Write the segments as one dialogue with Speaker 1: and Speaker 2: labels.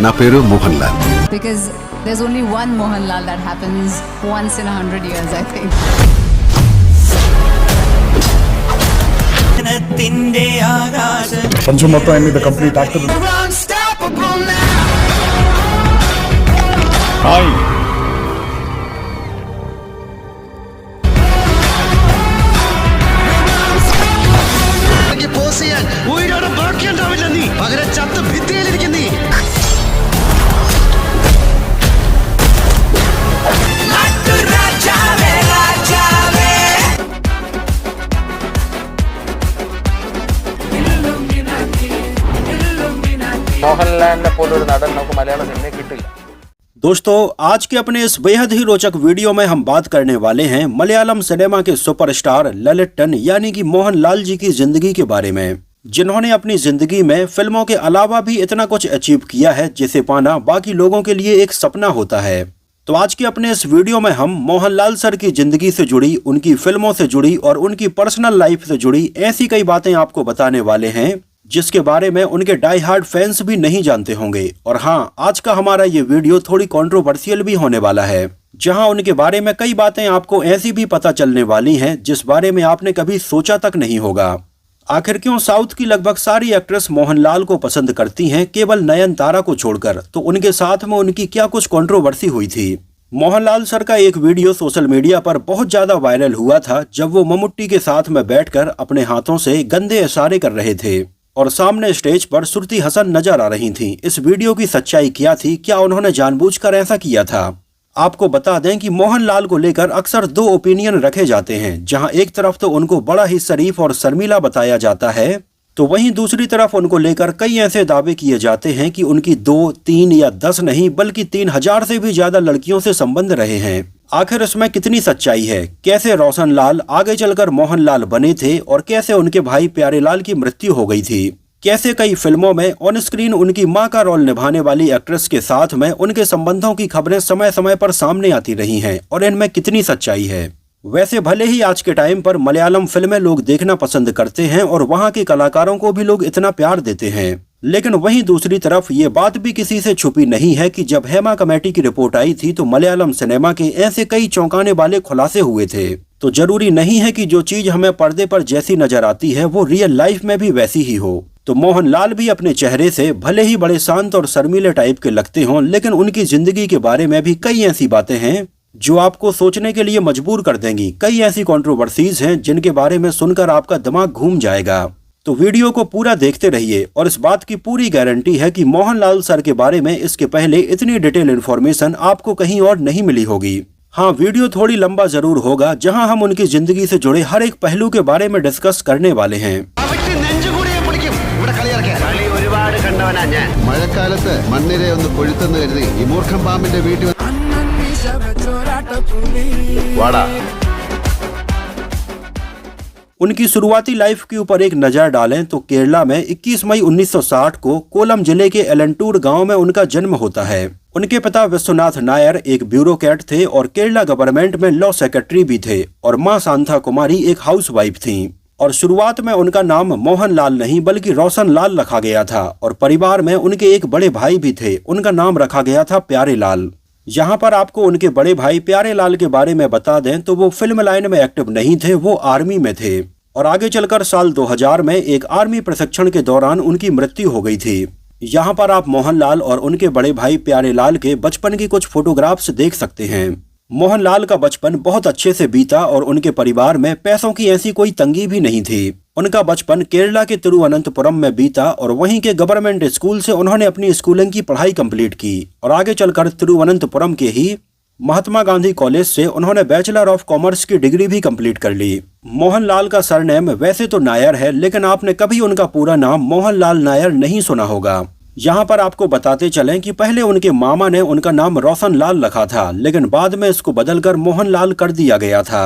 Speaker 1: నా పేరు Mohan Lal.
Speaker 2: Because there's only one Mohanlal that happens once in 100 years, I think.
Speaker 3: Panchu Motto and the complete actor. Hi.
Speaker 4: മോഹൻലാലിനെ പോലൊരു നടൻ നമുക്ക് മലയാള സിനിമയിൽ കിട്ടില്ല.
Speaker 5: दोस्तों, आज के अपने इस बेहद ही रोचक वीडियो में हम बात करने वाले हैं मलयालम सिनेमा के सुपरस्टार ललितन यानी कि मोहनलाल जी की जिंदगी के बारे में, जिन्होंने अपनी जिंदगी में फिल्मों के अलावा भी इतना कुछ अचीव किया है जिसे पाना बाकी लोगों के लिए एक सपना होता है। तो आज के अपने इस वीडियो में हम मोहनलाल सर की जिंदगी से जुड़ी, उनकी फिल्मों से जुड़ी और उनकी पर्सनल लाइफ से जुड़ी ऐसी कई बातें आपको बताने वाले हैं जिसके बारे में उनके डाई हार्ड फैंस भी नहीं जानते होंगे। और हाँ, आज का हमारा ये वीडियो थोड़ी कंट्रोवर्शियल भी होने वाला है, जहां उनके बारे में कई बातें आपको ऐसी भी पता चलने वाली हैं जिस बारे में आपने कभी सोचा तक नहीं होगा। आखिर क्यों साउथ की लगभग सारी एक्ट्रेस मोहनलाल को पसंद करती हैं केवल नयनतारा को छोड़कर, तो उनके साथ में उनकी क्या कुछ कंट्रोवर्सी हुई थी। मोहनलाल सर का एक वीडियो सोशल मीडिया पर बहुत ज्यादा वायरल हुआ था जब वो मम्मुट्टी के साथ में बैठकर अपने हाथों से गंदे इशारे कर रहे थे और सामने स्टेज पर श्रुति हसन नजर आ रही थीं। इस वीडियो की सच्चाई क्या थी? क्या उन्होंने जानबूझकर ऐसा किया था? आपको बता दें कि मोहनलाल को लेकर अक्सर दो ओपिनियन रखे जाते हैं, जहां एक तरफ तो उनको बड़ा ही शरीफ और शर्मीला बताया जाता है, तो वहीं दूसरी तरफ उनको लेकर कई ऐसे दावे किए जाते हैं कि उनकी 2, 3 या 10 नहीं बल्कि 3000 से भी ज्यादा लड़कियों से संबंध रहे हैं। आखिर इसमें कितनी सच्चाई है? कैसे रोशनलाल आगे चलकर मोहनलाल बने थे और कैसे उनके भाई प्यारेलाल की मृत्यु हो गई थी? कैसे कई फिल्मों में ऑन स्क्रीन उनकी मां का रोल निभाने वाली एक्ट्रेस के साथ में उनके संबंधों की खबरें समय समय पर सामने आती रही हैं और इनमें कितनी सच्चाई है? वैसे भले ही आज के टाइम पर मलयालम फिल्में लोग देखना पसंद करते हैं और वहाँ के कलाकारों को भी लोग इतना प्यार देते हैं, लेकिन वहीं दूसरी तरफ ये बात भी किसी से छुपी नहीं है कि जब हेमा कमेटी की रिपोर्ट आई थी तो मलयालम सिनेमा के ऐसे कई चौंकाने वाले खुलासे हुए थे। तो जरूरी नहीं है कि जो चीज हमें पर्दे पर जैसी नजर आती है वो रियल लाइफ में भी वैसी ही हो। तो मोहनलाल भी अपने चेहरे से भले ही बड़े शांत और शर्मीले टाइप के लगते हों, लेकिन उनकी जिंदगी के बारे में भी कई ऐसी बातें हैं जो आपको सोचने के लिए मजबूर कर देंगी। कई ऐसी कंट्रोवर्सीज हैं जिनके बारे में सुनकर आपका दिमाग घूम जाएगा। तो वीडियो को पूरा देखते रहिए और इस बात की पूरी गारंटी है कि मोहनलाल सर के बारे में इसके पहले इतनी डिटेल इन्फॉर्मेशन आपको कहीं और नहीं मिली होगी। हाँ, वीडियो थोड़ी लंबा जरूर होगा जहां हम उनकी जिंदगी से जुड़े हर एक पहलू के बारे में डिस्कस करने वाले हैं।
Speaker 1: മഴക്കാലത്ത് മണ്ണിരെ ഒന്ന് കൊഴുത്തെന്ന് കരുതി ഈ മൂർഖം പാമ്പിന്റെ വീട്ടിൽ വാടാ।
Speaker 5: उनकी शुरुआती लाइफ के ऊपर एक नजर डालें तो केरला में 21 मई 1960 को कोलम जिले के एलंटूर गांव में उनका जन्म होता है। उनके पिता विश्वनाथ नायर एक ब्यूरोक्रेट थे और केरला गवर्नमेंट में लॉ सेक्रेटरी भी थे और मां शांता कुमारी एक हाउसवाइफ थीं। और शुरुआत में उनका नाम मोहनलाल नहीं बल्कि रोशनलाल रखा गया था और परिवार में उनके एक बड़े भाई भी थे, उनका नाम रखा गया था प्यारेलाल। यहाँ पर आपको उनके बड़े भाई प्यारेलाल के बारे में बता दें तो वो फिल्म लाइन में एक्टिव नहीं थे, वो आर्मी में थे और आगे चलकर साल 2000 में एक आर्मी प्रशिक्षण के दौरान उनकी मृत्यु हो गई थी। यहाँ पर आप मोहनलाल और उनके बड़े भाई प्यारेलाल के बचपन की कुछ फोटोग्राफ्स देख सकते हैं। मोहनलाल का बचपन बहुत अच्छे से बीता और उनके परिवार में पैसों की ऐसी कोई तंगी भी नहीं थी। उनका बचपन केरला के तिरुवनंतपुरम में बीता और वहीं के गवर्नमेंट स्कूल से उन्होंने अपनी स्कूलिंग की पढ़ाई कंप्लीट की और आगे चलकर तिरुवनंतपुरम के ही महात्मा गांधी कॉलेज से उन्होंने बैचलर ऑफ कॉमर्स की डिग्री भी कंप्लीट कर ली। मोहनलाल का सरनेम वैसे तो नायर है, लेकिन आपने कभी उनका पूरा नाम मोहनलाल नायर नहीं सुना होगा। यहाँ पर आपको बताते चलें कि पहले उनके मामा ने उनका नाम रोशनलाल रखा था, लेकिन बाद में इसको बदलकर मोहनलाल कर दिया गया था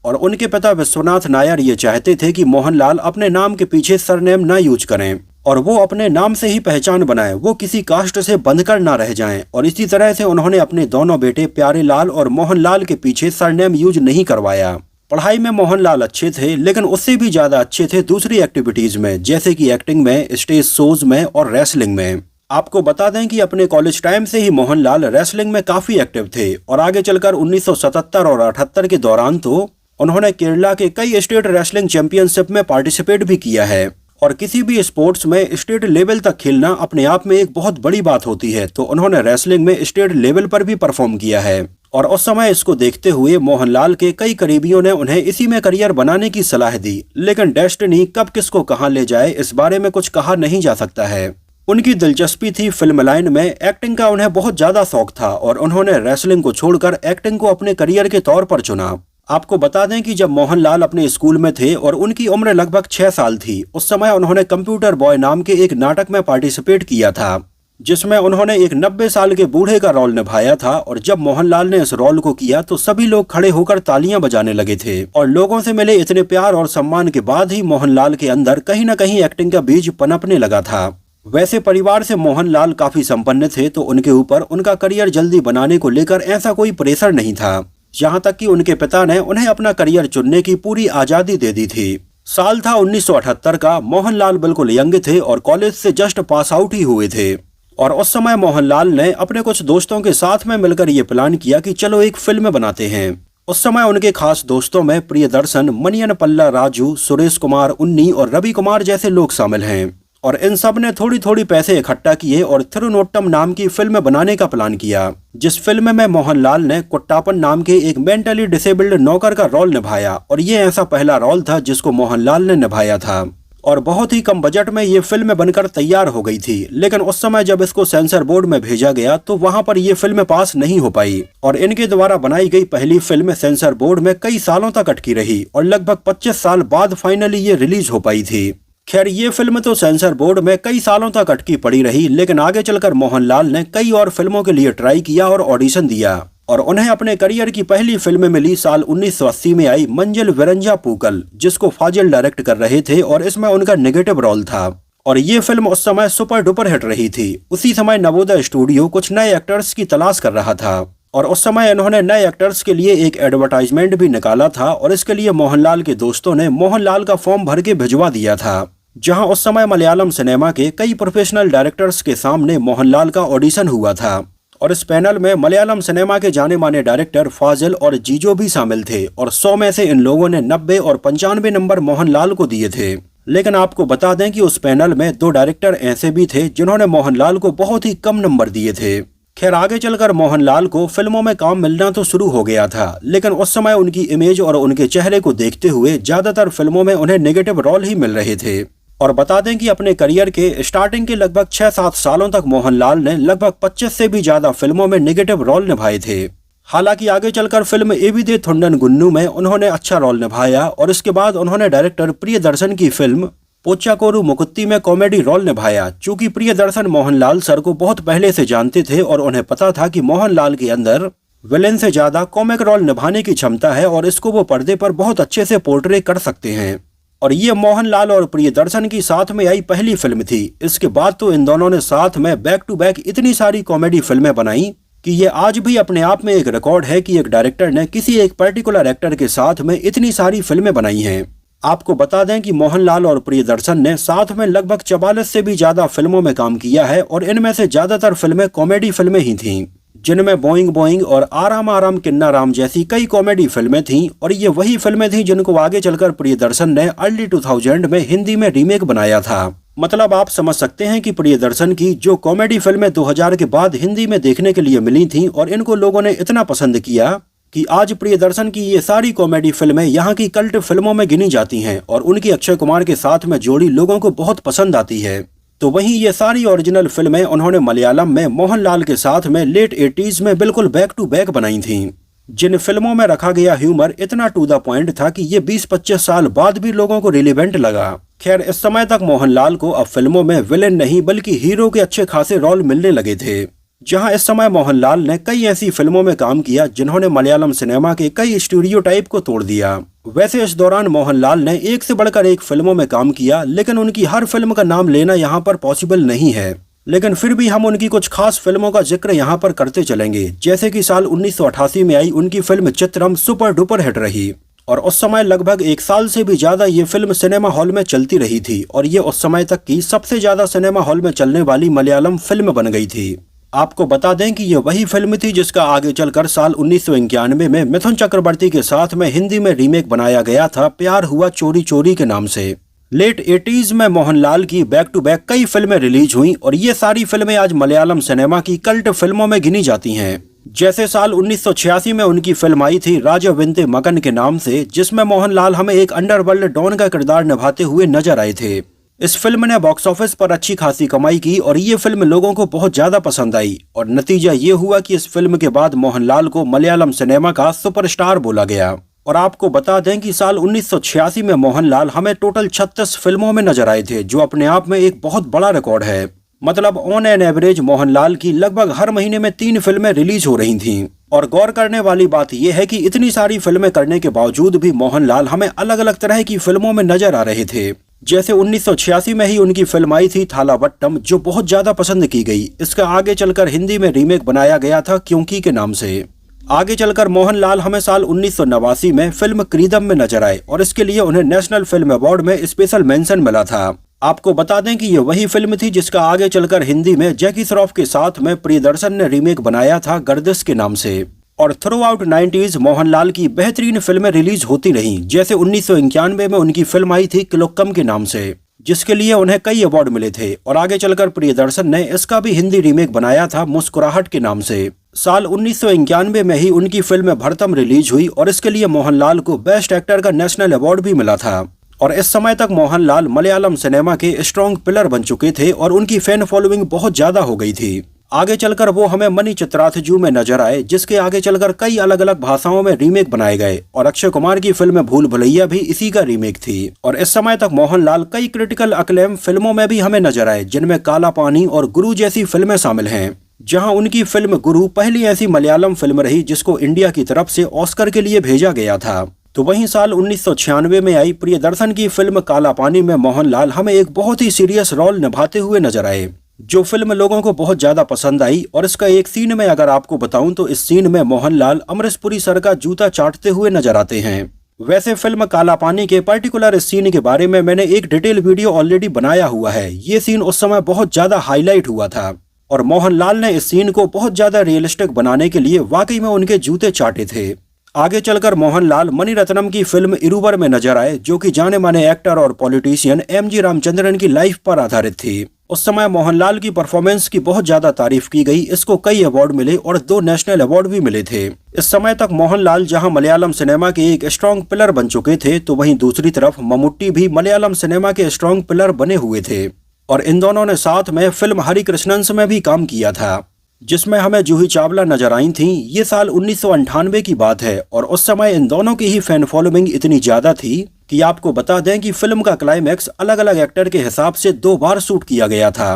Speaker 5: और उनके पिता विश्वनाथ नायर ये चाहते थे कि मोहनलाल अपने नाम के पीछे सरनेम ना यूज करें और वो अपने नाम से ही पहचान बनाएं, वो किसी कास्ट से बंधकर ना रह जाएं। और इसी तरह से उन्होंने अपने दोनों बेटे प्यारेलाल और मोहनलाल के पीछे सरनेम यूज नहीं करवाया। पढ़ाई में मोहनलाल अच्छे थे, लेकिन उससे भी ज्यादा अच्छे थे दूसरी एक्टिविटीज में, जैसे कि एक्टिंग में, स्टेज शोज में और रेसलिंग में। आपको बता दें कि अपने कॉलेज टाइम से ही मोहनलाल रेसलिंग में काफी एक्टिव थे और आगे चलकर 1977 और 78 के दौरान तो उन्होंने केरला के कई स्टेट रेसलिंग चैंपियनशिप में पार्टिसिपेट भी किया है। और किसी भी स्पोर्ट्स में स्टेट लेवल तक खेलना अपने आप में एक बहुत बड़ी बात होती है, तो उन्होंने रेसलिंग में स्टेट लेवल पर भी परफॉर्म किया है। और उस समय इसको देखते हुए मोहनलाल के कई करीबियों ने उन्हें इसी में करियर बनाने की सलाह दी, लेकिन डेस्टिनी कब किसको कहां ले जाए इस बारे में कुछ कहा नहीं जा सकता है। उनकी दिलचस्पी थी फिल्म लाइन में, एक्टिंग का उन्हें बहुत ज्यादा शौक था और उन्होंने रेसलिंग को छोड़कर एक्टिंग को अपने करियर के तौर पर चुना। आपको बता दें कि जब मोहनलाल अपने स्कूल में थे और उनकी उम्र लगभग 6 साल थी, उस समय उन्होंने कंप्यूटर बॉय नाम के एक नाटक में पार्टिसिपेट किया था, जिसमें उन्होंने एक 90 साल के बूढ़े का रोल निभाया था। और जब मोहनलाल ने इस रोल को किया तो सभी लोग खड़े होकर तालियां बजाने लगे थे और लोगों से मिले इतने प्यार और सम्मान के बाद ही मोहनलाल के अंदर कहीं न कहीं एक्टिंग का बीज पनपने लगा था। वैसे परिवार से मोहनलाल काफी संपन्न थे, तो उनके ऊपर उनका करियर जल्दी बनाने को लेकर ऐसा कोई प्रेशर नहीं था। यहाँ तक कि उनके पिता ने उन्हें अपना करियर चुनने की पूरी आजादी दे दी थी। साल था 1978 का। मोहनलाल बिल्कुल यंग थे और कॉलेज से जस्ट पास आउट ही हुए थे। और उस समय मोहनलाल ने अपने कुछ दोस्तों के साथ में मिलकर ये प्लान किया कि चलो एक फिल्म बनाते हैं। उस समय उनके खास दोस्तों में प्रियदर्शन, मनियन पल्ला राजू, सुरेश कुमार, उन्नी और रवि कुमार जैसे लोग शामिल हैं। और इन सब ने थोड़ी थोड़ी पैसे इकट्ठा किए और थिरुनोट्टम नाम की फिल्म बनाने का प्लान किया, जिस फिल्म में मोहनलाल ने कुट्टापन नाम के एक मेंटली डिसेबल्ड नौकर का रोल निभाया। और ये ऐसा पहला रोल था जिसको मोहनलाल ने निभाया था और बहुत ही कम बजट में ये फिल्म बनकर तैयार हो गई थी। लेकिन उस समय जब इसको सेंसर बोर्ड में भेजा गया तो वहां पर ये फिल्म पास नहीं हो पाई और इनके द्वारा बनाई गई पहली फिल्म सेंसर बोर्ड में कई सालों तक अटकी रही और लगभग 25 साल बाद फाइनली ये रिलीज हो पाई थी। खैर, ये फिल्म तो सेंसर बोर्ड में कई सालों तक अटकी पड़ी रही, लेकिन आगे चलकर मोहनलाल ने कई और फिल्मों के लिए ट्राई किया और ऑडिशन दिया और उन्हें अपने करियर की पहली फिल्म मिली साल 1980 में आई मंजिल विरंजा पूकल, जिसको फाजिल डायरेक्ट कर रहे थे और इसमें उनका नेगेटिव रोल था। और ये फिल्म उस समय सुपर डुपर हिट रही थी। उसी समय नवोदय स्टूडियो कुछ नए एक्टर्स की तलाश कर रहा था और उस समय इन्होंने नए एक्टर्स के लिए एक एडवर्टाइजमेंट भी निकाला था और इसके लिए मोहनलाल के दोस्तों ने मोहनलाल का फॉर्म भर के भिजवा दिया था, जहां उस समय मलयालम सिनेमा के कई प्रोफेशनल डायरेक्टर्स के सामने मोहनलाल का ऑडिशन हुआ था। और इस पैनल में मलयालम सिनेमा के जाने माने डायरेक्टर फाजिल और जीजो भी शामिल थे और 100 में से इन लोगों ने 90 और 95 नंबर मोहनलाल को दिए थे। लेकिन आपको बता दें कि उस पैनल में 2 डायरेक्टर ऐसे भी थे जिन्होंने मोहनलाल को बहुत ही कम नंबर दिए थे। खैर, आगे चलकर मोहनलाल को फिल्मों में काम मिलना तो शुरू हो गया था, लेकिन उस समय उनकी इमेज और उनके चेहरे को देखते हुए ज्यादातर फिल्मों में उन्हें नेगेटिव रोल ही मिल रहे थे। और बता दें कि अपने करियर के स्टार्टिंग के लगभग 6-7 सालों तक मोहनलाल ने लगभग 25 से भी ज्यादा फिल्मों में नेगेटिव रोल निभाए थे। हालांकि आगे चलकर फिल्म एविदे थुंडन गुन्नू में उन्होंने अच्छा रोल निभाया और इसके बाद उन्होंने डायरेक्टर प्रियदर्शन की फिल्म पोच्चाकोरू मुकुत्ती में कॉमेडी रोल निभाया। चूंकि प्रियदर्शन मोहनलाल सर को बहुत पहले से जानते थे और उन्हें पता था कि मोहनलाल के अंदर विलेन से ज्यादा कॉमिक रोल निभाने की क्षमता है और इसको वो पर्दे पर बहुत अच्छे से पोर्ट्रे कर सकते हैं। और ये मोहनलाल और प्रियदर्शन की साथ में आई पहली फिल्म थी। इसके बाद तो इन दोनों ने साथ में बैक टू बैक इतनी सारी कॉमेडी फिल्में बनाई कि ये आज भी अपने आप में एक रिकॉर्ड है कि एक डायरेक्टर ने किसी एक पर्टिकुलर एक्टर के साथ में इतनी सारी फिल्में बनाई हैं। आपको बता दें कि मोहनलाल और प्रियदर्शन ने साथ में लगभग 44 से भी ज्यादा फिल्मों में काम किया है और इनमें से ज्यादातर फिल्में कॉमेडी फिल्में ही थीं, जिनमें बोइंग बोइंग और आराम आराम किन्ना राम जैसी कई कॉमेडी फिल्में थीं। और ये वही फिल्में थीं जिनको आगे चलकर प्रियदर्शन ने अर्ली 2000 में हिंदी में रीमेक बनाया था। मतलब आप समझ सकते हैं कि प्रियदर्शन की जो कॉमेडी फिल्में 2000 के बाद हिंदी में देखने के लिए मिली थीं और इनको लोगों ने इतना पसंद किया कि आज प्रियदर्शन की ये सारी कॉमेडी फिल्में यहाँ की कल्ट फिल्मों में गिनी जाती हैं और उनकी अक्षय कुमार के साथ में जोड़ी लोगों को बहुत पसंद आती है। तो वहीं ये सारी ओरिजिनल फिल्में उन्होंने मलयालम में मोहनलाल के साथ में लेट 80s में बिल्कुल बैक टू बैक बनाई थीं, जिन फिल्मों में रखा गया ह्यूमर इतना टू द पॉइंट था कि ये 20-25 साल बाद भी लोगों को रिलेवेंट लगा। खैर, इस समय तक मोहनलाल को अब फिल्मों में विलेन नहीं बल्कि हीरो के अच्छे खासे रोल मिलने लगे थे। जहां इस समय मोहनलाल ने कई ऐसी फिल्मों में काम किया जिन्होंने मलयालम सिनेमा के कई स्टीरियोटाइप को तोड़ दिया। वैसे इस दौरान मोहनलाल ने एक से बढ़कर एक फिल्मों में काम किया, लेकिन उनकी हर फिल्म का नाम लेना यहाँ पर पॉसिबल नहीं है। लेकिन फिर भी हम उनकी कुछ खास फिल्मों का जिक्र यहाँ पर करते चलेंगे। जैसे कि साल 1988 में आई उनकी फिल्म चित्रम सुपर डुपर हिट रही और उस समय लगभग 1 साल से भी ज्यादा ये फिल्म सिनेमा हॉल में चलती रही थी और ये उस समय तक की सबसे ज्यादा सिनेमा हॉल में चलने वाली मलयालम फिल्म बन गई थी। आपको बता दें कि ये वही फिल्म थी जिसका आगे चलकर साल 1991 में मिथुन चक्रवर्ती के साथ में हिंदी में रीमेक बनाया गया था, प्यार हुआ चोरी चोरी के नाम से। लेट 80s में मोहनलाल की बैक टू बैक कई फिल्में रिलीज हुई और ये सारी फिल्में आज मलयालम सिनेमा की कल्ट फिल्मों में गिनी जाती हैं। जैसे साल 1986 में उनकी फिल्म आई थी राजा विंते मगन के नाम से, जिसमें मोहनलाल हमें एक अंडरवर्ल्ड डॉन का किरदार निभाते हुए नजर आए थे। इस फिल्म ने बॉक्स ऑफिस पर अच्छी खासी कमाई की और ये फिल्म लोगों को बहुत ज्यादा पसंद आई और नतीजा ये हुआ कि इस फिल्म के बाद मोहनलाल को मलयालम सिनेमा का सुपरस्टार बोला गया। और आपको बता दें कि साल 1986 में मोहनलाल हमें टोटल 36 फिल्मों में नजर आए थे, जो अपने आप में एक बहुत बड़ा रिकॉर्ड है। मतलब ऑन एन एवरेज मोहनलाल की लगभग हर महीने में 3 फिल्में रिलीज हो रही थीं। और गौर करने वाली बात यह है कि इतनी सारी फिल्में करने के बावजूद भी मोहनलाल हमें अलग अलग तरह की फिल्मों में नजर आ रहे थे। जैसे 1986 में ही उनकी फिल्म आई थी थालावट्टम, जो बहुत ज्यादा पसंद की गई। इसका आगे चलकर हिंदी में रीमेक बनाया गया था क्योंकि के नाम से। आगे चलकर मोहनलाल हमें साल 1989 में फिल्म क्रीदम में नजर आए और इसके लिए उन्हें नेशनल फिल्म अवार्ड में स्पेशल मेंशन मिला था। आपको बता दें कि ये वही फिल्म थी जिसका आगे चलकर हिंदी में जैकी श्रॉफ के साथ में प्रियदर्शन ने रीमेक बनाया था गर्दिश के नाम से। और थ्रू आउट 90s मोहनलाल की बेहतरीन फिल्में रिलीज होती रहीं। जैसे 1991 में उनकी फिल्म आई थी किलोक्कम के नाम से, जिसके लिए उन्हें कई अवार्ड मिले थे। और आगे चलकर प्रियदर्शन ने इसका भी हिंदी रीमेक बनाया था मुस्कुराहट के नाम से। साल 1991 में ही उनकी फिल्म भरतम रिलीज हुई और इसके लिए मोहनलाल को बेस्ट एक्टर का नेशनल अवार्ड भी मिला था। और इस समय तक मोहनलाल मलयालम सिनेमा के स्ट्रॉन्ग पिलर बन चुके थे और उनकी फैन फॉलोइंग बहुत ज्यादा हो गई थी। आगे चलकर वो हमें मनी चित्राथजू में नजर आए, जिसके आगे चलकर कई अलग अलग भाषाओं में रीमेक बनाए गए और अक्षय कुमार की फिल्म भूल भुलैया भी इसी का रीमेक थी। और इस समय तक मोहनलाल कई क्रिटिकल अक्लेम फिल्मों में भी हमें नजर आए, जिनमें काला पानी और गुरु जैसी फिल्में शामिल हैं। जहां उनकी फिल्म गुरु पहली ऐसी मलयालम फिल्म रही जिसको इंडिया की तरफ से ऑस्कर के लिए भेजा गया था। तो वहीं साल 1996 में आई प्रियदर्शन की फिल्म काला पानी में मोहनलाल हमें एक बहुत ही सीरियस रोल निभाते हुए नजर आए, जो फिल्म लोगों को बहुत ज्यादा पसंद आई। और इसका एक सीन में अगर आपको बताऊं तो इस सीन में मोहनलाल अमरीश पुरी सर का जूता चाटते हुए नजर आते हैं। वैसे फिल्म काला पानी के पर्टिकुलर इस सीन के बारे में मैंने एक डिटेल वीडियो ऑलरेडी बनाया हुआ है। ये सीन उस समय बहुत ज्यादा हाईलाइट हुआ था और मोहनलाल ने इस सीन को बहुत ज्यादा रियलिस्टिक बनाने के लिए वाकई में उनके जूते चाटे थे। आगे चलकर मोहनलाल मणिरत्नम की फिल्म इरुवर में नजर आए, जो कि जाने माने एक्टर और पॉलिटिशियन एमजी रामचंद्रन की लाइफ पर आधारित थी। उस समय मोहनलाल की परफॉर्मेंस की बहुत ज्यादा तारीफ की गई। इसको कई अवार्ड मिले और 2 नेशनल अवार्ड भी मिले थे। इस समय तक मोहनलाल जहां मलयालम सिनेमा के एक स्ट्रॉन्ग पिलर बन चुके थे, तो वहीं दूसरी तरफ मम्मूट्टी भी मलयालम सिनेमा के स्ट्रॉन्ग पिलर बने हुए थे। और इन दोनों ने साथ में फिल्म हरि कृष्णन्स में भी काम किया था, जिसमें हमें जूही चावला नजर आई थी। ये साल 1998 की बात है और उस समय इन दोनों की ही फैन फॉलोइंग इतनी ज्यादा थी कि आपको बता दें कि फिल्म का क्लाइमैक्स अलग अलग एक्टर के हिसाब से 2 बार शूट किया गया था।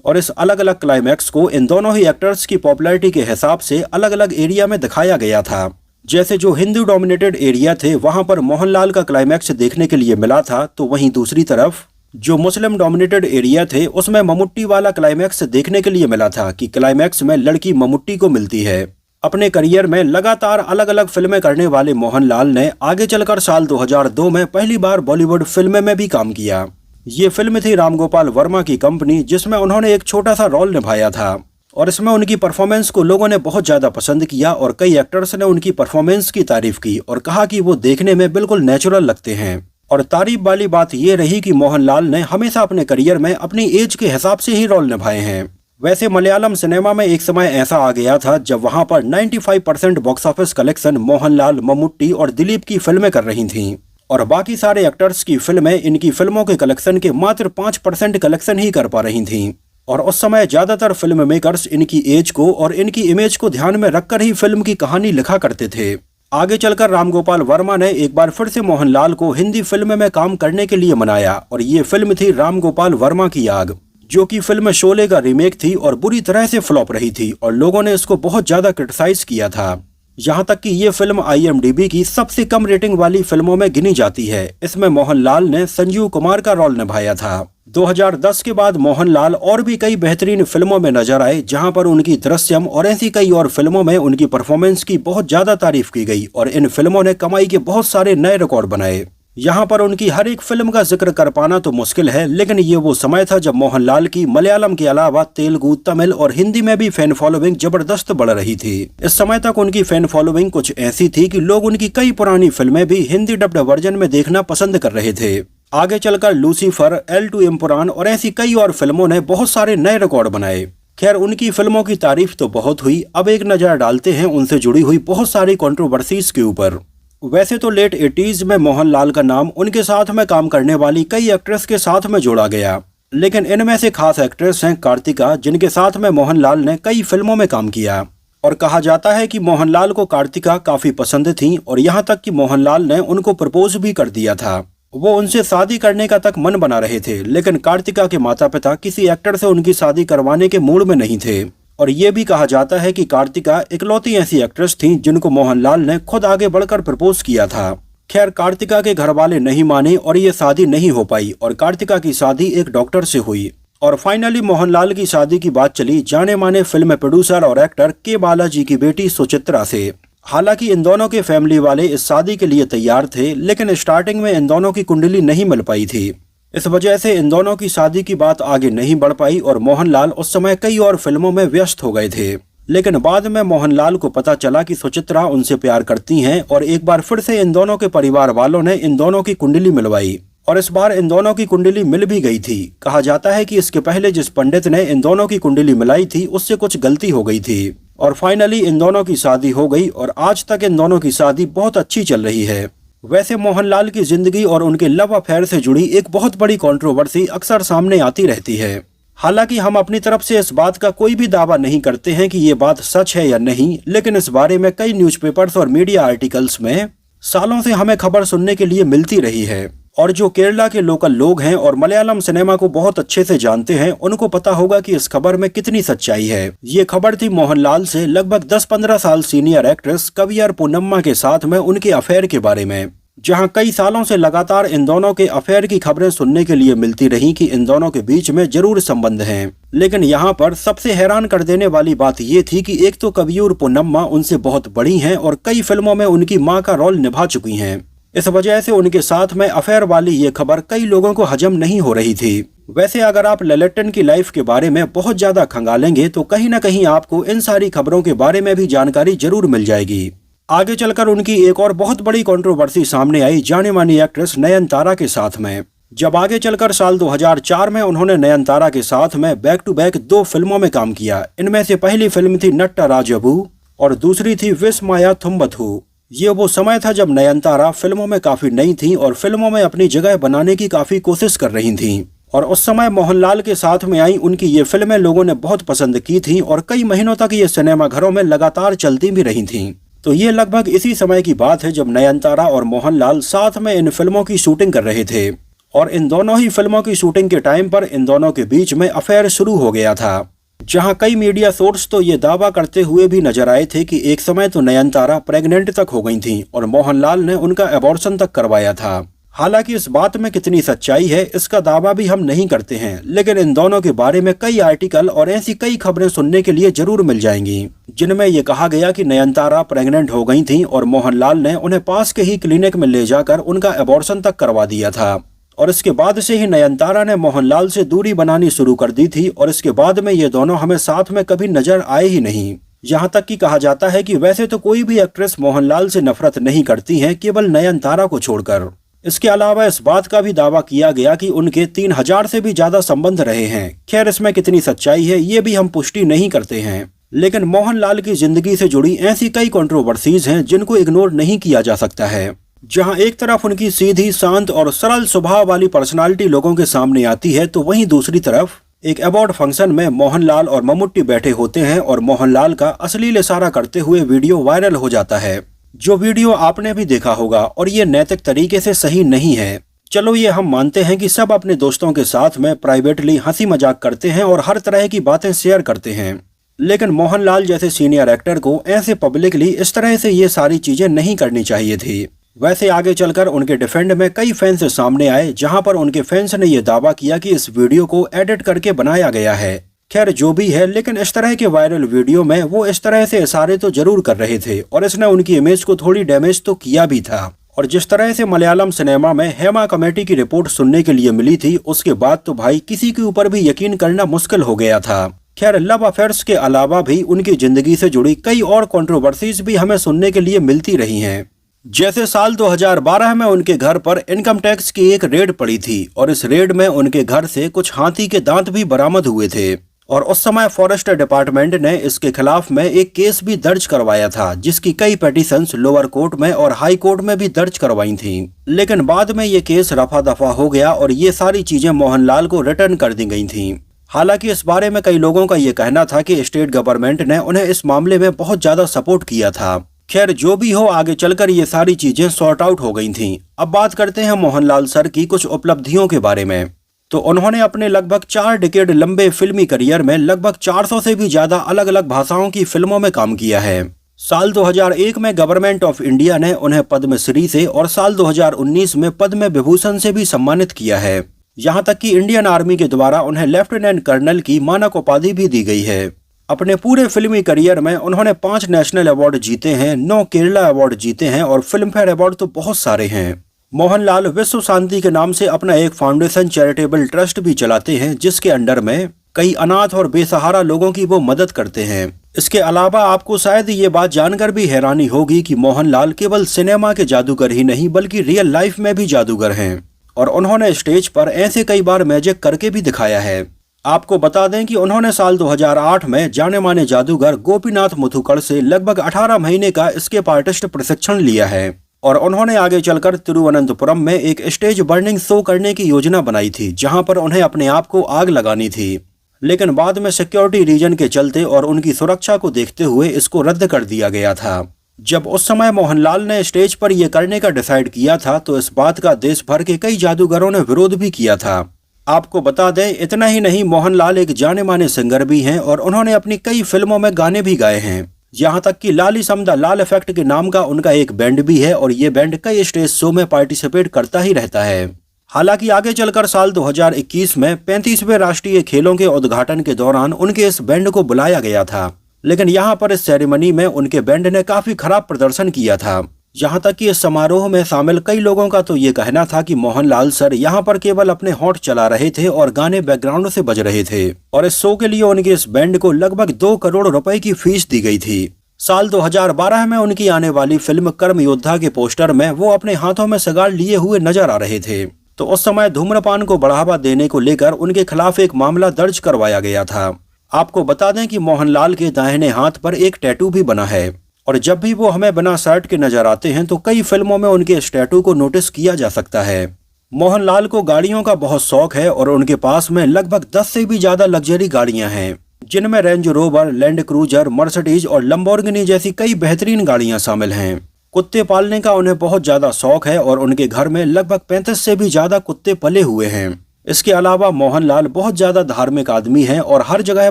Speaker 5: और इस अलग अलग क्लाइमैक्स को इन दोनों ही एक्टर्स की पॉपुलैरिटी के हिसाब से अलग अलग एरिया में दिखाया गया था। जैसे जो हिंदू डोमिनेटेड एरिया थे वहां पर मोहनलाल का क्लाइमैक्स देखने के लिए मिला था, तो वहीं दूसरी तरफ जो मुस्लिम डोमिनेटेड एरिया थे उसमें मम्मूट्टी वाला क्लाइमैक्स देखने के लिए मिला था कि क्लाइमैक्स में लड़की मम्मूट्टी को मिलती है। अपने करियर में लगातार अलग अलग फिल्में करने वाले मोहनलाल ने आगे चलकर साल 2002 में पहली बार बॉलीवुड फिल्म में भी काम किया। ये फिल्म थी राम गोपाल वर्मा की कंपनी, जिसमें उन्होंने एक छोटा सा रोल निभाया था और इसमें उनकी परफॉर्मेंस को लोगों ने बहुत ज्यादा पसंद किया और कई एक्टर्स ने उनकी परफॉर्मेंस की तारीफ की और कहा कि वो देखने में बिल्कुल नेचुरल लगते हैं। और तारीफ वाली बात ये रही कि मोहनलाल ने हमेशा अपने करियर में अपनी एज के हिसाब से ही रोल निभाए हैं। वैसे मलयालम सिनेमा में एक समय ऐसा आ गया था जब वहां पर 95% box office collection Mohanlal, Mammootty और दिलीप की फिल्में कर रही थीं और बाकी सारे एक्टर्स की फिल्में इनकी फिल्मों के कलेक्शन के मात्र 5% कलेक्शन ही कर पा रही थीं। और उस समय ज्यादातर फिल्म मेकर्स इनकी एज को और इनकी इमेज को ध्यान में रखकर ही फिल्म की कहानी लिखा करते थे। आगे चलकर राम गोपाल वर्मा ने एक बार फिर से मोहनलाल को हिंदी फिल्म में काम करने के लिए मनाया और ये फिल्म थी राम गोपाल वर्मा की आग, जो कि फिल्म शोले का रीमेक थी और बुरी तरह से फ्लॉप रही थी और लोगों ने इसको बहुत ज्यादा क्रिटिसाइज किया था। यहाँ तक कि ये फिल्म IMDb की सबसे कम रेटिंग वाली फिल्मों में गिनी जाती है। इसमें मोहनलाल ने संजीव कुमार का रोल निभाया था। 2010 के बाद मोहनलाल और भी कई बेहतरीन फिल्मों में नजर आए, जहां पर उनकी दृश्यम और ऐसी कई और फिल्मों में उनकी परफॉर्मेंस की बहुत ज्यादा तारीफ की गई और इन फिल्मों ने कमाई के बहुत सारे नए रिकॉर्ड बनाए। यहाँ पर उनकी हर एक फिल्म का जिक्र कर पाना तो मुश्किल है, लेकिन ये वो समय था जब मोहनलाल की मलयालम के अलावा तेलुगु, तमिल और हिंदी में भी फैन फॉलोइंग जबरदस्त बढ़ रही थी। इस समय तक उनकी फैन फॉलोइंग कुछ ऐसी थी कि लोग उनकी कई पुरानी फिल्में भी हिंदी डब्ड वर्जन में देखना पसंद कर रहे थे। आगे चलकर लूसीफर, L2 एम्पुरान और ऐसी कई और फिल्मों ने बहुत सारे नए रिकॉर्ड बनाए। खैर, उनकी फिल्मों की तारीफ तो बहुत हुई, अब एक नजर डालते हैं उनसे जुड़ी हुई बहुत सारी कंट्रोवर्सीज के ऊपर। वैसे तो लेट 80s में मोहनलाल का नाम उनके साथ में काम करने वाली कई एक्ट्रेस के साथ में जोड़ा गया, लेकिन इनमें से खास एक्ट्रेस हैं कार्तिका, जिनके साथ में मोहनलाल ने कई फिल्मों में काम किया। और कहा जाता है कि मोहनलाल को कार्तिका काफी पसंद थी और यहाँ तक कि मोहनलाल ने उनको प्रपोज भी कर दिया था। वो उनसे शादी करने का तक मन बना रहे थे, लेकिन कार्तिका के माता पिता किसी एक्टर से उनकी शादी करवाने के मूड में नहीं थे। और ये भी कहा जाता है कि कार्तिका इकलौती ऐसी एक्ट्रेस थी जिनको मोहनलाल ने खुद आगे बढ़कर प्रपोज किया था। खैर, कार्तिका के घर वाले नहीं माने और ये शादी नहीं हो पाई और कार्तिका की शादी एक डॉक्टर से हुई। और फाइनली मोहनलाल की शादी की बात चली जाने माने फिल्म प्रोड्यूसर और एक्टर के बालाजी की बेटी सुचित्रा से। हालांकि इन दोनों के फैमिली वाले इस शादी के लिए तैयार थे, लेकिन स्टार्टिंग में इन दोनों की कुंडली नहीं मिल पाई थी। इस वजह से इन दोनों की शादी की बात आगे नहीं बढ़ पाई और मोहनलाल उस समय कई और फिल्मों में व्यस्त हो गए थे। लेकिन बाद में मोहनलाल को पता चला कि सुचित्रा उनसे प्यार करती हैं और एक बार फिर से इन दोनों के परिवार वालों ने इन दोनों की कुंडली मिलवाई और इस बार इन दोनों की कुंडली मिल भी गई थी। कहा जाता है कि इसके पहले जिस पंडित ने इन दोनों की कुंडली मिलाई थी उससे कुछ गलती हो गई थी और फाइनली इन दोनों की शादी हो गई और आज तक इन दोनों की शादी बहुत अच्छी चल रही है। वैसे मोहनलाल की जिंदगी और उनके लव अफेयर से जुड़ी एक बहुत बड़ी कंट्रोवर्सी अक्सर सामने आती रहती है। हालांकि हम अपनी तरफ से इस बात का कोई भी दावा नहीं करते हैं कि ये बात सच है या नहीं, लेकिन इस बारे में कई न्यूज़पेपर्स और मीडिया आर्टिकल्स में सालों से हमें खबर सुनने के लिए मिलती रही है। और जो केरला के लोकल लोग हैं और मलयालम सिनेमा को बहुत अच्छे से जानते हैं, उनको पता होगा कि इस खबर में कितनी सच्चाई है। ये खबर थी मोहनलाल से लगभग 10-15 साल सीनियर एक्ट्रेस कवियर पूनम्मा के साथ में उनके अफेयर के बारे में, जहां कई सालों से लगातार इन दोनों के अफेयर की खबरें सुनने के लिए मिलती रही कि इन दोनों के बीच में जरूर संबंध हैं। लेकिन यहाँ पर सबसे हैरान कर देने वाली बात ये थी कि एक तो कवियर पूनम्मा उनसे बहुत बड़ी हैं और कई फिल्मों में उनकी मां का रोल निभा चुकी हैं। इस वजह से उनके साथ में अफेयर वाली ये खबर कई लोगों को हजम नहीं हो रही थी। वैसे अगर आप ललिटन की लाइफ के बारे में बहुत ज्यादा खंगालेंगे तो कहीं न कहीं आपको इन सारी खबरों के बारे में भी जानकारी जरूर मिल जाएगी। आगे चलकर उनकी एक और बहुत बड़ी कंट्रोवर्सी सामने आई जाने मानी एक्ट्रेस नयनतारा के साथ में। जब आगे चलकर साल 2004 में उन्होंने नयनतारा के साथ में बैक टू बैक 2 फिल्मों में काम किया। इनमें से पहली फिल्म थी नट्टराजबू और दूसरी थी विस्मया थुम्बथु। ये वो समय था जब नयनतारा फिल्मों में काफी नई थी और फिल्मों में अपनी जगह बनाने की काफी कोशिश कर रही थीं। और उस समय मोहनलाल के साथ में आई उनकी ये फिल्में लोगों ने बहुत पसंद की थी और कई महीनों तक ये सिनेमा घरों में लगातार चलती भी रही थीं। तो ये लगभग इसी समय की बात है जब नयनतारा और मोहनलाल साथ में इन फिल्मों की शूटिंग कर रहे थे और इन दोनों ही फिल्मों की शूटिंग के टाइम पर इन दोनों के बीच में अफेयर शुरू हो गया था। जहां कई मीडिया सोर्स तो ये दावा करते हुए भी नजर आए थे कि एक समय तो नयनतारा प्रेग्नेंट तक हो गई थीं और मोहनलाल ने उनका एबॉर्शन तक करवाया था। हालांकि इस बात में कितनी सच्चाई है इसका दावा भी हम नहीं करते हैं, लेकिन इन दोनों के बारे में कई आर्टिकल और ऐसी कई खबरें सुनने के लिए जरूर मिल जाएंगी जिनमें ये कहा गया कि नयनतारा प्रेग्नेंट हो गई थीं और मोहनलाल ने उन्हें पास के ही क्लिनिक में ले जाकर उनका एबॉर्शन तक करवा दिया था। और इसके बाद से ही नयनतारा ने मोहनलाल से दूरी बनानी शुरू कर दी थी और इसके बाद में ये दोनों हमें साथ में कभी नजर आए ही नहीं। यहाँ तक कि कहा जाता है कि वैसे तो कोई भी एक्ट्रेस मोहनलाल से नफरत नहीं करती है, केवल नयनतारा को छोड़कर। इसके अलावा इस बात का भी दावा किया गया कि उनके 3000 से भी ज्यादा संबंध रहे हैं। खैर, इसमें कितनी सच्चाई है ये भी हम पुष्टि नहीं करते हैं, लेकिन मोहनलाल की जिंदगी से जुड़ी ऐसी कई कंट्रोवर्सीज हैं जिनको इग्नोर नहीं किया जा सकता है। जहां एक तरफ उनकी सीधी, शांत और सरल स्वभाव वाली पर्सनालिटी लोगों के सामने आती है, तो वहीं दूसरी तरफ एक अवार्ड फंक्शन में मोहनलाल और मम्मूट्टी बैठे होते हैं और मोहनलाल का अश्लील इशारा करते हुए वीडियो वायरल हो जाता है, जो वीडियो आपने भी देखा होगा और ये नैतिक तरीके से सही नहीं है। चलो ये हम मानते हैं कि सब अपने दोस्तों के साथ में प्राइवेटली हंसी मजाक करते हैं और हर तरह की बातें शेयर करते हैं, लेकिन मोहनलाल जैसे सीनियर एक्टर को ऐसे पब्लिकली इस तरह से ये सारी चीजें नहीं करनी चाहिए थी। वैसे आगे चलकर उनके डिफेंड में कई फैंस सामने आए, जहां पर उनके फैंस ने यह दावा किया कि इस वीडियो को एडिट करके बनाया गया है। खैर जो भी है, लेकिन इस तरह के वायरल वीडियो में वो इस तरह से इशारे तो जरूर कर रहे थे और इसने उनकी इमेज को थोड़ी डैमेज तो किया भी था। और जिस तरह से मलयालम सिनेमा में हेमा कमेटी की रिपोर्ट सुनने के लिए मिली थी, उसके बाद तो भाई किसी के ऊपर भी यकीन करना मुश्किल हो गया था। खैर लव अफेयर्स के अलावा भी उनकी जिंदगी से जुड़ी कई और कंट्रोवर्सीज भी हमें सुनने के लिए मिलती रही हैं। जैसे साल 2012 में उनके घर पर इनकम टैक्स की एक रेड पड़ी थी और इस रेड में उनके घर से कुछ हाथी के दांत भी बरामद हुए थे और उस समय फॉरेस्ट डिपार्टमेंट ने इसके खिलाफ में एक केस भी दर्ज करवाया था, जिसकी कई पिटीशंस लोअर कोर्ट में और हाई कोर्ट में भी दर्ज करवाई थी। लेकिन बाद में ये केस रफा दफा हो गया और ये सारी चीजें मोहनलाल को रिटर्न कर दी गई थी। हालांकि इस बारे में कई लोगों का ये कहना था कि स्टेट गवर्नमेंट ने उन्हें इस मामले में बहुत ज्यादा सपोर्ट किया था। खैर जो भी हो, आगे चलकर ये सारी चीजें सॉर्ट आउट हो गई थीं। अब बात करते हैं मोहनलाल सर की कुछ उपलब्धियों के बारे में। तो उन्होंने अपने लगभग 4 डिकेड लंबे फिल्मी करियर में लगभग 400 से भी ज्यादा अलग अलग भाषाओं की फिल्मों में काम किया है। साल 2001 में गवर्नमेंट ऑफ इंडिया ने उन्हें पद्मश्री से और साल 2019 में पद्म विभूषण से भी सम्मानित किया है। यहाँ तक कि इंडियन आर्मी के द्वारा उन्हें लेफ्टिनेंट कर्नल की मानक उपाधि भी दी गई है। अपने पूरे फिल्मी करियर में उन्होंने 5 नेशनल अवार्ड जीते हैं, 9 केरला अवार्ड जीते हैं और फिल्म फेयर अवार्ड तो बहुत सारे हैं। मोहनलाल विश्व शांति के नाम से अपना एक फाउंडेशन चैरिटेबल ट्रस्ट भी चलाते हैं, जिसके अंडर में कई अनाथ और बेसहारा लोगों की वो मदद करते हैं। इसके अलावा आपको शायद ये बात जानकर भी हैरानी होगी कि मोहनलाल केवल सिनेमा के जादूगर ही नहीं बल्कि रियल लाइफ में भी जादूगर हैं और उन्होंने स्टेज पर ऐसे कई बार मैजिक करके भी दिखाया है। आपको बता दें कि उन्होंने साल 2008 में जाने माने जादूगर गोपीनाथ मुथुकड़ से लगभग 18 महीने का एस्केप आर्टिस्ट प्रशिक्षण लिया है और उन्होंने आगे चलकर तिरुवनंतपुरम में एक स्टेज बर्निंग शो करने की योजना बनाई थी, जहां पर उन्हें अपने आप को आग लगानी थी। लेकिन बाद में सिक्योरिटी रीजन के चलते और उनकी सुरक्षा को देखते हुए इसको रद्द कर दिया गया था। जब उस समय मोहनलाल ने स्टेज पर यह करने का डिसाइड किया था तो इस बात का देश भर के कई जादूगरों ने विरोध भी किया था। आपको बता दें, इतना ही नहीं, मोहनलाल एक जाने माने सिंगर भी हैं और उन्होंने अपनी कई फिल्मों में गाने भी गाए हैं। यहाँ तक कि लाली समदा लाल इफेक्ट के नाम का उनका एक बैंड भी है और ये बैंड कई स्टेज शो में पार्टिसिपेट करता ही रहता है। हालांकि आगे चलकर साल 2021 में 35वें राष्ट्रीय खेलों के उद्घाटन के दौरान उनके इस बैंड को बुलाया गया था, लेकिन यहाँ पर इस सेरेमनी में उनके बैंड ने काफी खराब प्रदर्शन किया था। यहाँ तक कि इस समारोह में शामिल कई लोगों का तो ये कहना था कि मोहनलाल सर यहाँ पर केवल अपने होंठ चला रहे थे और गाने बैकग्राउंड से बज रहे थे और इस शो के लिए उनके इस बैंड को लगभग 2 करोड़ रुपए की फीस दी गई थी। साल 2012 में उनकी आने वाली फिल्म कर्म योद्धा के पोस्टर में वो अपने हाथों में सिगार लिए हुए नजर आ रहे थे। तो उस समय धूम्रपान को बढ़ावा देने को लेकर उनके खिलाफ एक मामला दर्ज करवाया गया था। आपको बता दें कि मोहनलाल के दाहिने हाथ पर एक टैटू भी बना है और जब भी वो हमें बिना शर्ट के नजर आते हैं तो कई फिल्मों में उनके इस टैटू को नोटिस किया जा सकता है। मोहनलाल को गाड़ियों का बहुत शौक है और उनके पास में लगभग 10 से भी ज्यादा लग्जरी गाड़ियां हैं, जिनमें range rover, land cruiser, Mercedes और लंबोर्गिनी जैसी कई बेहतरीन गाड़ियां शामिल हैं। कुत्ते पालने का उन्हें बहुत ज्यादा शौक है और उनके घर में लगभग 35 से भी ज्यादा कुत्ते पले हुए हैं। इसके अलावा मोहनलाल बहुत ज्यादा धार्मिक आदमी हैं और हर जगह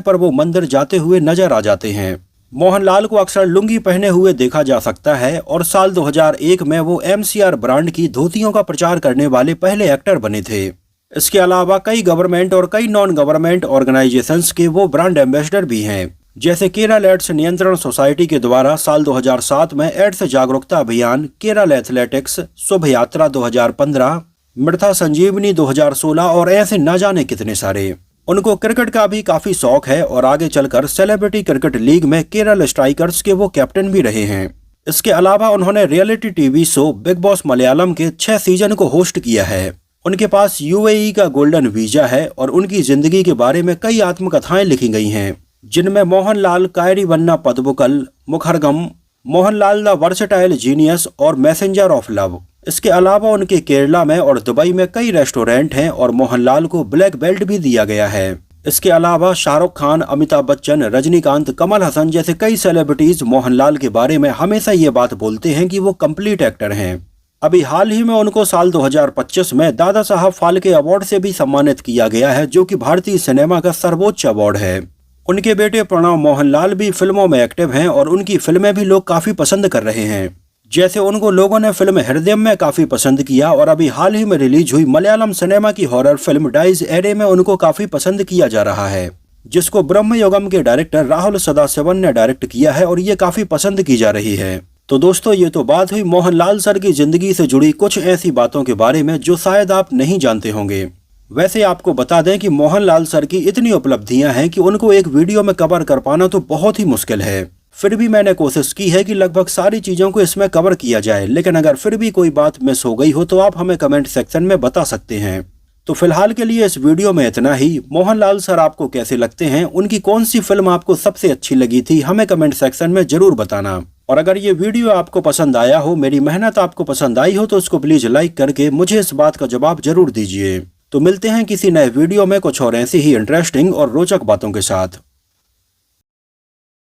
Speaker 5: पर वो मंदिर जाते हुए नजर आ जाते हैं। मोहनलाल को अक्सर लुंगी पहने हुए देखा जा सकता है और साल 2001 में वो MCR ब्रांड की धोतियों का प्रचार करने वाले पहले एक्टर बने थे। इसके अलावा कई गवर्नमेंट और कई नॉन गवर्नमेंट ऑर्गेनाइजेशंस के वो ब्रांड एम्बेसडर भी हैं, जैसे केरल एड्स नियंत्रण सोसाइटी के द्वारा साल 2007 में एड्स जागरूकता अभियान, केरल एथलेटिक्स, शुभ यात्रा 2015, मृथा संजीवनी 2016 और ऐसे न जाने कितने सारे। उनको क्रिकेट का भी काफी शौक है और आगे चलकर सेलिब्रिटी क्रिकेट लीग में केरल स्ट्राइकर्स के वो कैप्टन भी रहे हैं। इसके अलावा उन्होंने reality TV show big boss Malayalam के 6 सीजन को होस्ट किया है। उनके पास UAE का गोल्डन वीजा है और उनकी जिंदगी के बारे में कई आत्मकथाएं लिखी गई हैं, जिनमें मोहनलाल कायरी वन्ना पदबुकल, मुखरगम, मोहनलाल द वर्सटाइल जीनियस और मैसेंजर ऑफ लव। इसके अलावा उनके केरला में और दुबई में कई रेस्टोरेंट हैं और मोहनलाल को ब्लैक बेल्ट भी दिया गया है। इसके अलावा शाहरुख खान, अमिताभ बच्चन, रजनीकांत, कमल हसन जैसे कई सेलिब्रिटीज मोहनलाल के बारे में हमेशा ये बात बोलते हैं कि वो कंप्लीट एक्टर हैं। अभी हाल ही में उनको साल 2025 में दादा साहब फाल्के अवार्ड से भी सम्मानित किया गया है, जो कि भारतीय सिनेमा का सर्वोच्च अवार्ड है। उनके बेटे प्रणव मोहनलाल भी फिल्मों में एक्टिव हैं और उनकी फिल्में भी लोग काफी पसंद कर रहे हैं। जैसे उनको लोगों ने फिल्म हृदय में काफी पसंद किया और अभी हाल ही में रिलीज हुई मलयालम सिनेमा की हॉरर फिल्म डाइज एडे में उनको काफी पसंद किया जा रहा है, जिसको ब्रह्मयुगम के डायरेक्टर राहुल सदाशिवन ने डायरेक्ट किया है और ये काफी पसंद की जा रही है। तो दोस्तों, ये तो बात हुई मोहनलाल सर की जिंदगी से जुड़ी कुछ ऐसी बातों के बारे में जो शायद आप नहीं जानते होंगे। वैसे आपको बता दें कि मोहनलाल सर की इतनी उपलब्धियां हैं कि उनको एक वीडियो में कवर कर पाना तो बहुत ही मुश्किल है। फिर भी मैंने कोशिश की है कि लगभग सारी चीजों को इसमें कवर किया जाए, लेकिन अगर फिर भी कोई बात मिस हो गई हो तो आप हमें कमेंट सेक्शन में बता सकते हैं। तो फिलहाल के लिए इस वीडियो में इतना ही। मोहनलाल सर आपको कैसे लगते हैं, उनकी कौन सी फिल्म आपको सबसे अच्छी लगी थी, हमें कमेंट सेक्शन में जरूर बताना। और अगर ये वीडियो आपको पसंद आया हो, मेरी मेहनत आपको पसंद आई हो, तो इसको प्लीज लाइक करके मुझे इस बात का जवाब जरूर दीजिए। तो मिलते हैं किसी नए वीडियो में कुछ और ऐसी ही इंटरेस्टिंग और रोचक बातों के साथ।